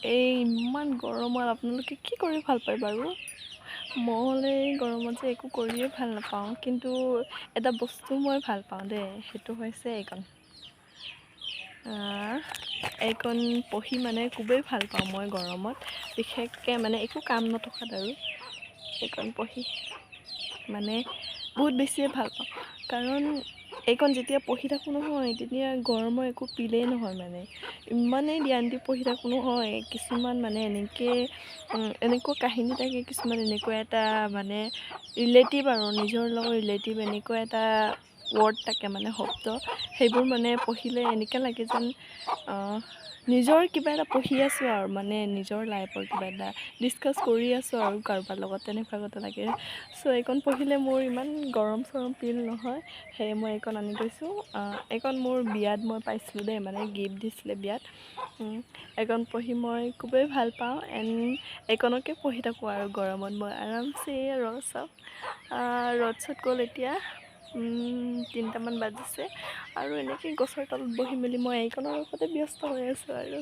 এই ইমান গৰমত আপোনালোকে কি কৰি ভাল পায় বাৰু? মই হ'লে এই গৰমত যে একো কৰিয়ে ভাল নাপাওঁ, কিন্তু এটা বস্তু মই ভাল পাওঁ দেই, সেইটো হৈছে এইকণ। এইকণ পঢ়ি মানে খুবেই ভাল পাওঁ মই গৰমত, বিশেষকৈ মানে একো কাম নথকাত আৰু এইকণ পঢ়ি মানে বহুত বেছিয়ে ভাল পাওঁ। কাৰণ এইকণ যেতিয়া পঢ়ি থাকোঁ নহয়, তেতিয়া গৰমৰ একো ফিলেই নহয় মানে। ইমানেই ধ্যান দি পঢ়ি থাকোঁ নহয়, কিছুমান মানে এনেকুৱা কাহিনী থাকে, কিছুমান এনেকুৱা এটা মানে ৰিলেটিভ আৰু নিজৰ লগত ৰিলেটিভ এনেকুৱা এটা ৱৰ্ড থাকে মানে শব্দ, সেইবোৰ মানে পঢ়িলে এনেকৈ লাগে যেন নিজৰ কিবা এটা পঢ়ি আছোঁ আৰু মানে নিজৰ লাইফৰ কিবা এটা ডিছকাছ কৰি আছোঁ আৰু কাৰোবাৰ লগত, তেনেকুৱা কথা লাগে। চ' এইকণ পঢ়িলে মোৰ ইমান গৰম চৰম ফিল নহয়, সেয়ে মই এইকণ আনি গৈছোঁ। এইকণ মোৰ বিয়াত মই পাইছিলোঁ দেই, মানে গিফ্ট দিছিলে বিয়াত। এইকণ পঢ়ি মই খুবেই ভাল পাওঁ, এণ্ড এইকণকে পঢ়ি থাকোঁ আৰু গৰমত মই আৰামছে। ৰ'দ চ'দ গ'ল এতিয়া, 3টামান বাজিছে আৰু এনেকৈ গছৰ তলত বহি মেলি মই এইকণৰ লগতে ব্যস্ত হৈ আছোঁ আৰু।